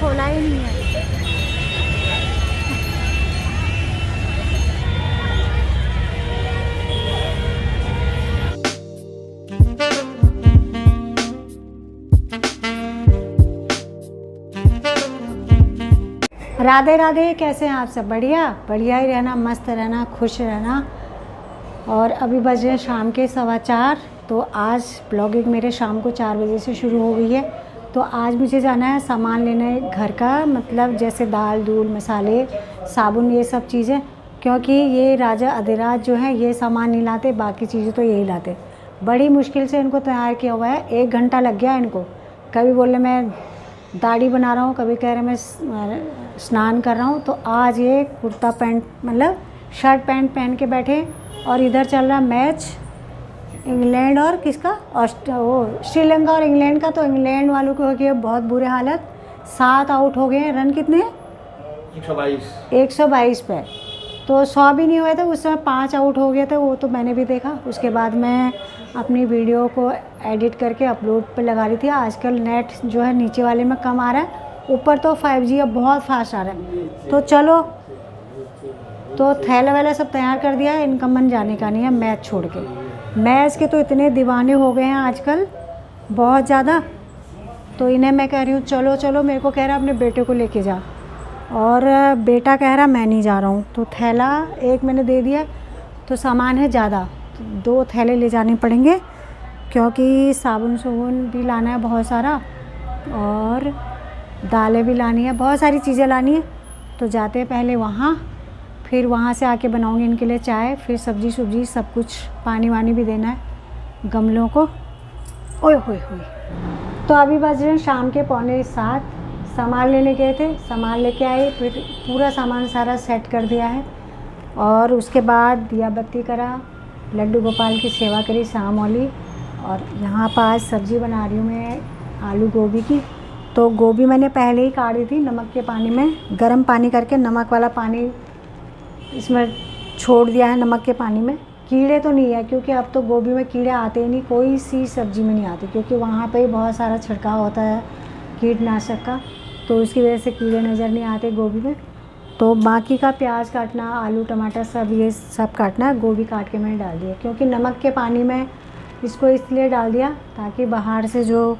खोला ही नहीं है। राधे राधे, कैसे हैं आप सब? बढ़िया बढ़िया ही रहना, मस्त रहना, खुश रहना। और अभी बज रहे शाम के 4:15। तो आज ब्लॉगिंग मेरे शाम को 4 बजे से शुरू हो गई है। तो आज मुझे जाना है सामान लेने घर का, मतलब जैसे दाल दूल मसाले साबुन ये सब चीज़ें, क्योंकि ये राजा अधिराज जो है ये सामान नहीं लाते, बाकी चीज़ें तो यही लाते। बड़ी मुश्किल से इनको तैयार किया हुआ है, 1 घंटा लग गया इनको। कभी बोले मैं दाढ़ी बना रहा हूँ, कभी कह रहे मैं स्नान कर रहा हूँ। तो आज ये कुर्ता पैंट मतलब शर्ट पैंट पहन के बैठे। और इधर चल रहा मैच इंग्लैंड और किसका, वो श्रीलंका और इंग्लैंड का। तो इंग्लैंड वालों को हो गया बहुत बुरे हालत, 7 आउट हो गए हैं। रन कितने? 122 पे। तो 100 भी नहीं हुए थे उस समय, 5 आउट हो गए थे। वो तो मैंने भी देखा। उसके बाद मैं अपनी वीडियो को एडिट करके अपलोड पे लगा रही थी। आजकल नेट जो है नीचे वाले में कम आ रहा है, ऊपर तो 5G अब बहुत फास्ट आ रहा है। तो चलो, तो थैला वैला सब तैयार कर दिया है। इनका मन जाने का नहीं है मैच छोड़ के। मैच के तो इतने दीवाने हो गए हैं आजकल, बहुत ज़्यादा। तो इन्हें मैं कह रही हूँ चलो चलो, मेरे को कह रहा अपने बेटे को लेके जा, और बेटा कह रहा मैं नहीं जा रहा हूँ। तो थैला एक मैंने दे दिया। तो सामान है ज़्यादा, तो 2 थैले ले जाने पड़ेंगे, क्योंकि साबुन सुबुन भी लाना है बहुत सारा, और दालें भी लानी है, बहुत सारी चीज़ें लानी है। तो जाते हैं पहले वहाँ, फिर वहाँ से आके बनाऊँगी इनके लिए चाय, फिर सब्जी सुब्जी सब कुछ, पानी वानी भी देना है गमलों को। ओए होए होए। तो अभी बज रहे हैं शाम के 6:45। सामान लेने गए थे, सामान लेके आए, फिर पूरा सामान सारा सेट कर दिया है। और उसके बाद दिया बत्ती करा, लड्डू गोपाल की सेवा करी शाम वाली। और यहाँ पर आज सब्ज़ी बना रही हूँ मैं आलू गोभी की। तो गोभी मैंने पहले ही काटी थी नमक के पानी में, गर्म पानी करके नमक वाला पानी इसमें छोड़ दिया है नमक के पानी में। कीड़े तो नहीं है, क्योंकि अब तो गोभी में कीड़े आते ही नहीं, कोई सी सब्ज़ी में नहीं आते, क्योंकि वहाँ पे ही बहुत सारा छिड़काव होता है कीटनाशक का। तो उसकी वजह से कीड़े नज़र नहीं आते गोभी में। तो बाकी का प्याज काटना, आलू टमाटर सब ये सब काटना है। गोभी काट के मैंने डाल दिया, क्योंकि नमक के पानी में इसको इसलिए डाल दिया ताकि बाहर से जो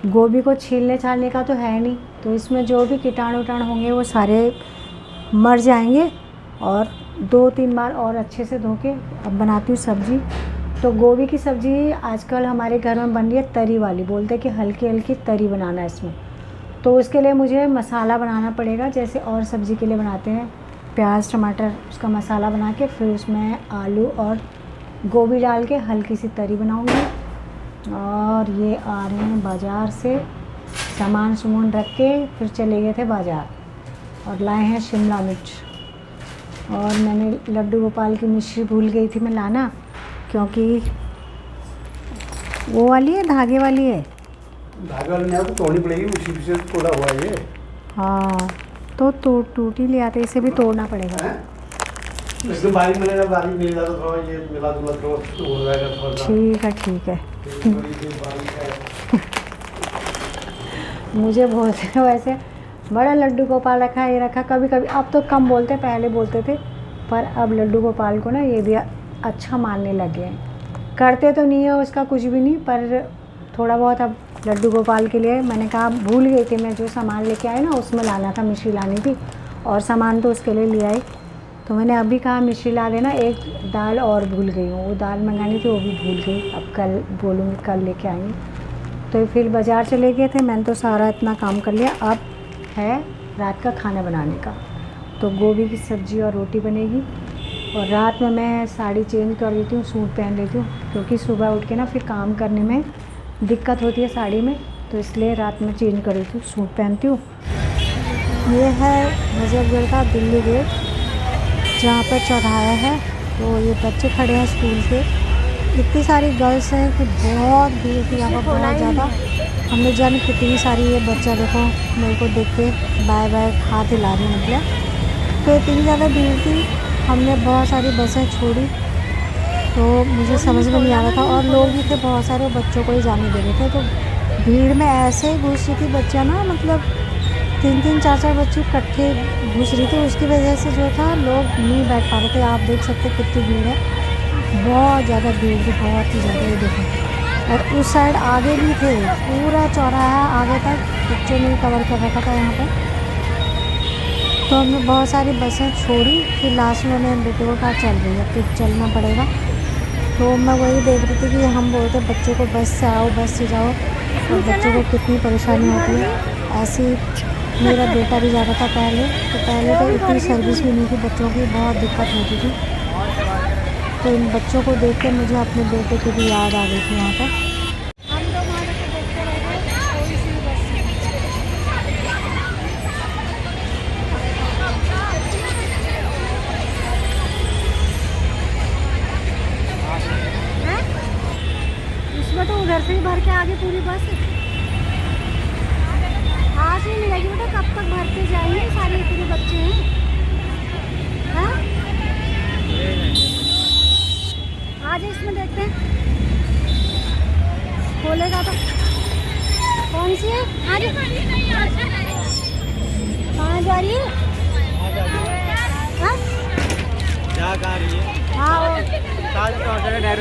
गोभी को छीलने छालने का तो है नहीं, तो इसमें जो भी कीटाणु उटाणु होंगे वो सारे मर जाएंगे। और 2-3 बार और अच्छे से धो के अब बनाती हूँ सब्ज़ी। तो गोभी की सब्ज़ी आजकल हमारे घर में बन रही है तरी वाली, बोलते हैं कि हल्की हल्की तरी बनाना है इसमें। तो उसके लिए मुझे मसाला बनाना पड़ेगा, जैसे और सब्ज़ी के लिए बनाते हैं, प्याज टमाटर उसका मसाला बना के फिर उसमें आलू और गोभी डाल के हल्की सी तरी बनाऊँगी। और ये आ रहे हैं बाज़ार से, सामान सुमून रख के फिर चले गए थे बाज़ार, और लाए हैं शिमला मिर्च। और मैंने लड्डू गोपाल की मिश्री भूल गई थी मैं लाना, क्योंकि वो वाली है धागे वाली है। धागे वाली नहीं, आपको तोड़नी पड़ेगी, उसी से तोड़ा हुआ है ये। हाँ, तो टूटी ले आते, इसे भी तोड़ना पड़ेगा। एकदम बारीक मिलेगा, बारीक नहीं मिला तो थोड़ा ये मिला दूंगा तो हो जाएगा थोड़ा। ठीक है ठीक है। मुझे बोलते हैं वैसे बड़ा लड्डू गोपाल रखा है, ये रखा। कभी कभी अब तो कम बोलते, पहले बोलते थे, पर अब लड्डू गोपाल को ना ये भी अच्छा मानने लगे हैं। करते तो नहीं है उसका कुछ भी नहीं, पर थोड़ा बहुत अब लड्डू गोपाल के लिए मैंने कहा, भूल गई थी मैं, जो सामान लेके आए ना उसमें लाना था, मिश्री लानी थी, और सामान तो उसके लिए ले आई। तो मैंने अभी कहा मिश्री ला देना, एक दाल और भूल गई हूँ, वो दाल मंगानी थी वो भी भूल गई। अब कल बोलूँगी, कल लेके आएंगे। तो फिर बाज़ार चले गए थे, मैंने तो सारा इतना काम कर लिया। अब है रात का खाना बनाने का। तो गोभी की सब्ज़ी और रोटी बनेगी। और रात में मैं साड़ी चेंज कर देती हूँ, सूट पहन लेती हूँ, क्योंकि सुबह उठ के ना फिर काम करने में दिक्कत होती है साड़ी में, तो इसलिए रात में चेंज कर देती हूँ, सूट पहनती हूँ। ये है नजफगढ़ का दिल्ली गेट, जहाँ पर चौराहा है। तो ये बच्चे खड़े हैं स्कूल से, इतनी सारी गर्ल्स हैं कि बहुत भीड़ थी यहाँ पर, बहुत ज़्यादा। हमने जाने कितनी सारी, ये बच्चा देखो मेरे को देख के बाय बाय हाथ हिला रही निकला। तो इतनी ज़्यादा भीड़ थी, हमने बहुत सारी बसें छोड़ी, तो मुझे समझ में नहीं आ रहा था। और लोग भी थे बहुत सारे, बच्चों को ही जाने दे रहे थे। तो भीड़ में ऐसे ही घुस रही थी बच्चा ना, मतलब 3-3 4-4 बच्चे इकट्ठे घुस रही थी, उसकी वजह से जो था लोग नहीं बैठ पा रहे थे। आप देख सकते कितनी भीड़ है, बहुत ज़्यादा भीड़ थी, बहुत ही ज़्यादा। ये देखो, और उस साइड आगे भी थे, पूरा चौराहा आगे तक बच्चों ने कवर कर रखा था यहाँ पर। तो हमने बहुत सारी बसें छोड़ी, फिर लास्ट में मैंने बेटे को कहा चल रही है, फिर चलना पड़ेगा। तो मैं वही देख रही थी कि हम बोलते बच्चों को बस से आओ, बस से जाओ, और बच्चों को कितनी परेशानी होती है। ऐसे ही मेरा बेटा भी जा रहा था पहले, तो इतनी सर्विस भी नहीं थी बच्चों की, बहुत दिक्कत होती थी। तो इन बच्चों को देख कर मुझे अपने बेटे की भी याद आ गई थी यहाँ पर। हम लोग वहाँ से देखते रहे कोई सी बस है? उसमें तो उधर से ही भर के आगे पूरी बस आज नहीं मिलेगी बेटा, कब तक भरते जाएंगे, सारे इतने बच्चे हैं। आज इसमें देखते हैं खोलेगा तो। कौन सी है? आज कहाँ जा रही है? हाँ वो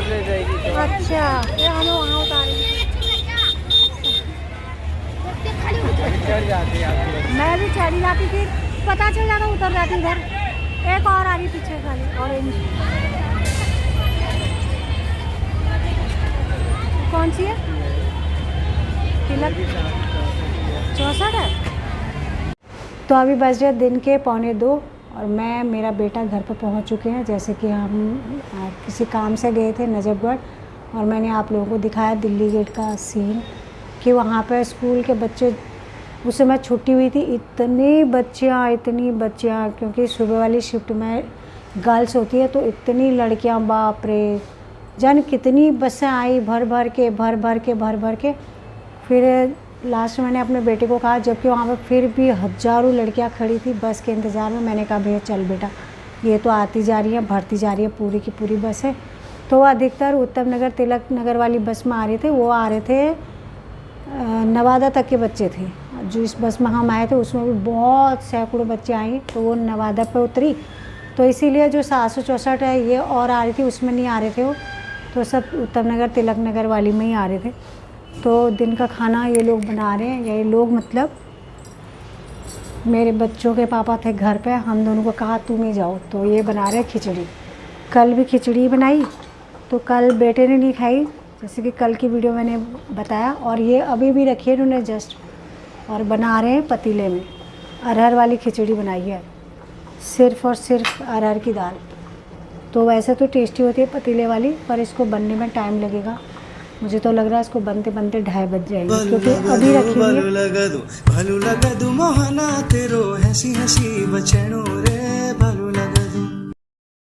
ले जाएगी। अच्छा, ये हमें वहाँ उतारेंगे। मैं भी चढ़ी जाती थी, पता चल जाता उतर जाती इधर। एक और आ रही पीछे खाली ऑरेंज। कौन सी है? तिलक 64 है। तो अभी बज रहे दिन के 1:45 और मैं मेरा बेटा घर पर पहुंच चुके हैं। जैसे कि हम किसी काम से गए थे नजफगढ़, और मैंने आप लोगों को दिखाया दिल्ली गेट का सीन कि वहाँ पर स्कूल के बच्चे, उस समय छुट्टी हुई थी, इतनी बच्चियाँ, क्योंकि सुबह वाली शिफ्ट में गर्ल्स होती है, तो इतनी लड़कियाँ, बाप रे, जान कितनी बसें आई भर भर के। फिर लास्ट में मैंने अपने बेटे को कहा, जबकि वहाँ पर फिर भी हज़ारों लड़कियाँ खड़ी थी बस के इंतज़ार में। मैंने कहा भैया चल बेटा, ये तो आती जा रही है, भरती जा रही है पूरी की पूरी बसें। तो अधिकतर उत्तम नगर तिलक नगर वाली बस में आ रहे थे, वो आ रहे थे नवादा तक के बच्चे थे। जो इस बस में हम आए थे उसमें भी बहुत सैकड़ों बच्चे आए, तो वो नवादा पे उतरी। तो इसीलिए जो 764 है ये और आ रही थी, उसमें नहीं आ रहे थे वो, तो सब उत्तम नगर तिलक नगर वाली में ही आ रहे थे। तो दिन का खाना ये लोग बना रहे हैं, ये लोग मतलब मेरे बच्चों के पापा थे घर पे, हम दोनों को कहा तुम ही जाओ, तो ये बना रहे हैं खिचड़ी। कल भी खिचड़ी बनाई, तो कल बेटे ने नहीं खाई, जैसे कि कल की वीडियो मैंने बताया, और ये अभी भी रखी है उन्होंने जस्ट, और बना रहे हैं पतीले में। अरहर वाली खिचड़ी बनाई है, सिर्फ़ और सिर्फ अरहर की दाल। तो वैसे तो टेस्टी होती है पतीले वाली, पर इसको बनने में टाइम लगेगा। मुझे तो लग रहा है इसको बनते बनते 2:30 बज जाएंगे, क्योंकि अभी रखी हुई है।